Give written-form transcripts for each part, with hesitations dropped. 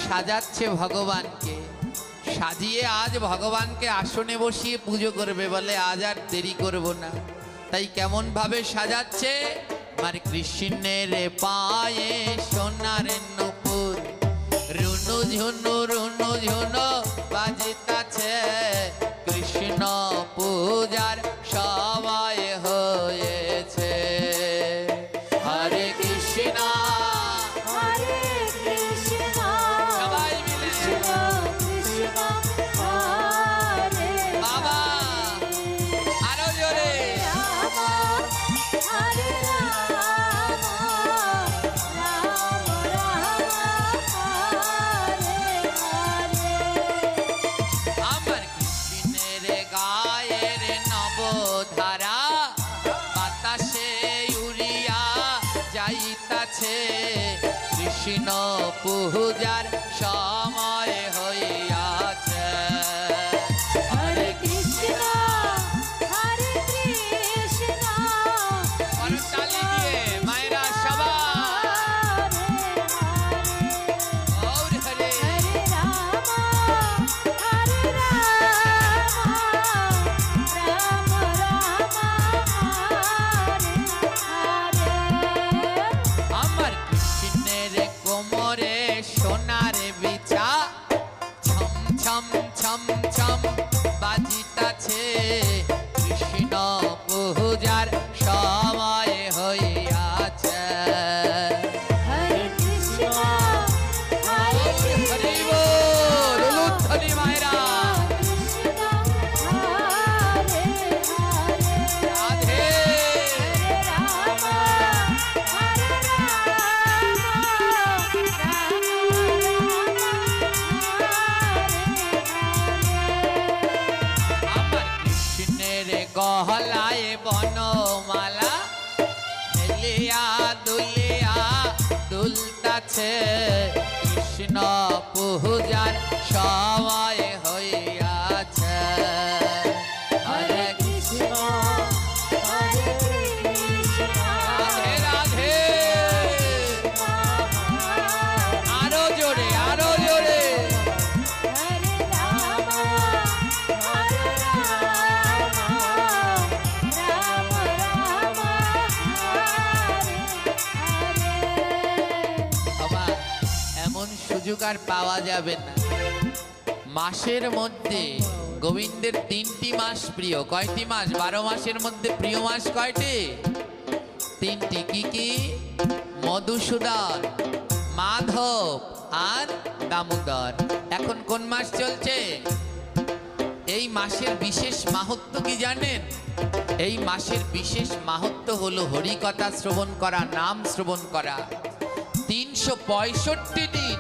সাজাচ্ছে ভগবানকে, সাজিয়ে আজ ভগবানকে আসনে বসিয়ে পুজো করবে, বলে আজ আর দেরি করব না। তাই কেমন ভাবে সাজাচ্ছে, আমার কৃষ্ণের পায়ে সোনার নূপুর, রুনু ঝুনু বাজিতাছে, কৃষ্ণ পূজার সময় হয়েছে। হরে কৃষ্ণ হরে কৃষ্ণ সবাই মিলে কৃষ্ণ হরে বাবা আরো জোরে। রাম হরে রাম রাম রাম হরে হরে। আমার কৃষ্ণের গায়ের নবধারা বাতাসে উড়িয়া যাইতাছে, কৃষ্ণ পূজার সময় হইয়াছে। হরে কৃষ্ণ হরে কৃষ্ণ করতালি দিয়ে মায়েরা সবাই গৌর হরে। হরে রাম হরে রাম রাম হরে হরে। আমার কৃষ্ণের কোমরে সোনার বিছা, ছম ছম ছম ছম বাজিতাছে, কৃষ্ণ পূজার সময় হইয়াছে। হরে কৃষ্ণ হরে হরি বল, উলুধ্বনি মায়েরা কৃষ্ণ হরে হরে। রাধে। রাম হরে আমার কৃষ্ণের গহলায় বনমালা, হেলিয়া দুলিয়া দুলতাছে, কৃষ্ণ পূজার সময় হইয়াছে। হরে কৃষ্ণ হরে কৃষ্ণ রাধে রাধে। আরো জোরে আরো জোরে। হরে রাম হরে রাম রাম রাম হরে হরে। বাবা এমন সুযোগ আর পাওয়া যাবে না। মাসের মধ্যে গোবিন্দের 3টি মাস প্রিয়। কয়টি মাস? 12 মাসের মধ্যে প্রিয় মাস কয়টি? 3টি। কি কি? মধুসূদন, মাধব আর দামোদর। এখন কোন মাস চলছে? এই মাসের বিশেষ মাহাত্ম্য কি জানেন? এই মাসের বিশেষ মাহাত্ম্য হলো হরিকথা শ্রবণ করা, নাম শ্রবণ করা। 365 দিন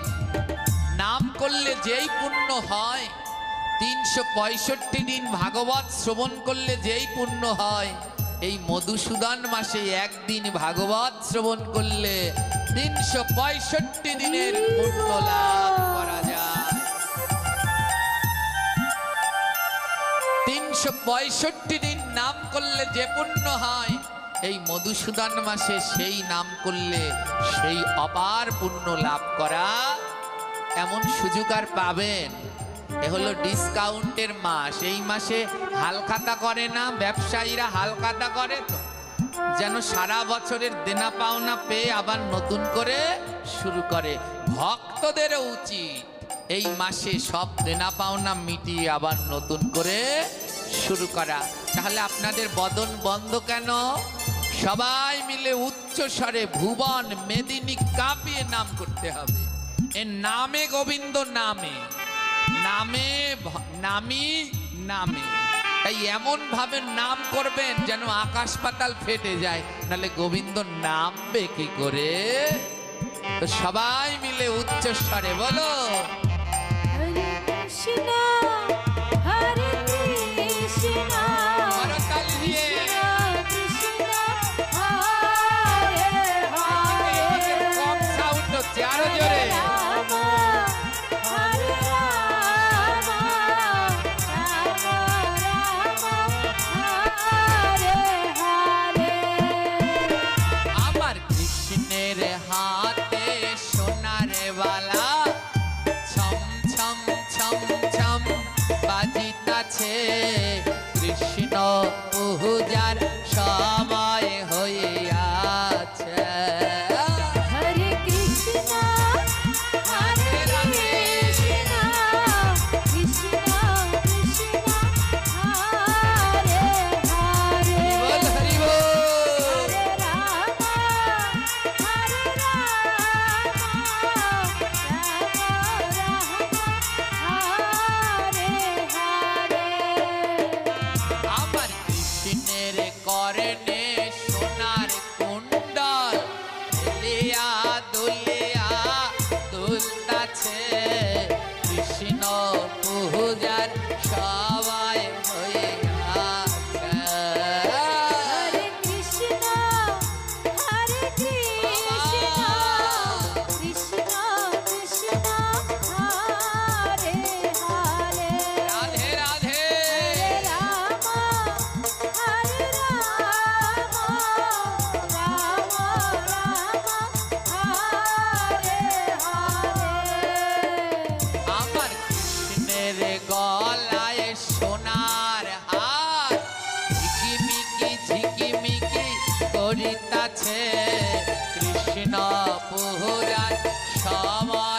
নাম করলে যেই পুণ্য হয়, 365 দিন ভাগবত শ্রবণ করলে যেই পুণ্য হয়, এই মধুসূদন মাসে একদিন ভাগবত শ্রবণ করলে 365 দিনের পুণ্য লাভ করা যায়। 365 দিন নাম করলে যে পুণ্য হয়, এই মধুসূদন মাসে সেই নাম করলে সেই অপার পুণ্য লাভ করা, এমন সুযোগ আর পাবেন? এ হলো ডিসকাউন্টের মাস। এই মাসে হালখাতা করে না ব্যবসায়ীরা? হালখাতা করে তো, যেন সারা বছরের দেনা পাওনা পেয়ে আবার নতুন করে শুরু করে। ভক্তদেরও উচিত এই মাসে সব দেনা পাওনা মিটিয়ে আবার নতুন করে শুরু করা। তাহলে আপনাদের বদন বন্ধ কেন? সবাই মিলে উচ্চ স্বরে ভুবন মেদিনী কাঁপিয়ে নাম করতে হবে। এ নামে গোবিন্দ, নামে নামে নামি নামে। তাই এমন ভাবে নাম করবেন যেন আকাশ পাতাল ফেটে যায়, নাহলে গোবিন্দ নামবে কি করে? তো সবাই মিলে উচ্চ স্বরে বলো, হরে কৃষ্ণ হরে কৃষ্ণ করতালি দিয়ে। কৃষ্ণ হরে হরে। কম সাউন্ড হচ্ছে, আরো জোরে। রাম হরে রাম রাম রাম হরে হরে। আমার কৃষ্ণের হাতে সোনার বালা, করিতাছে কৃষ্ণ পূজার সময় হইয়াছে হরে কৃষ্ণ হরে কৃষ্ণ কৃষ্ণ কৃষ্ণ হরে হরে বল হরি বল। হরে রাম হরে রাম রাম হরে হরে আমার কৃষ্ণের করণে সোনার কুণ্ডল দুলিয়া দুলিয়া দুলতাছে কৃষ্ণ পূজার সবাই হইয়াছে হরে কৃষ্ণ হরে কৃষ্ণ কৃষ্ণ কৃষ্ণ হরে হরে রাধে রাধে হরে রাম হরে রাম রাম রাম হরে হরে আমার কৃষ্ণের গলায় সোনার হার ঝিকিমিকি ঝিকিমিকি করিতাছে কৃষ্ণ পূজার সময়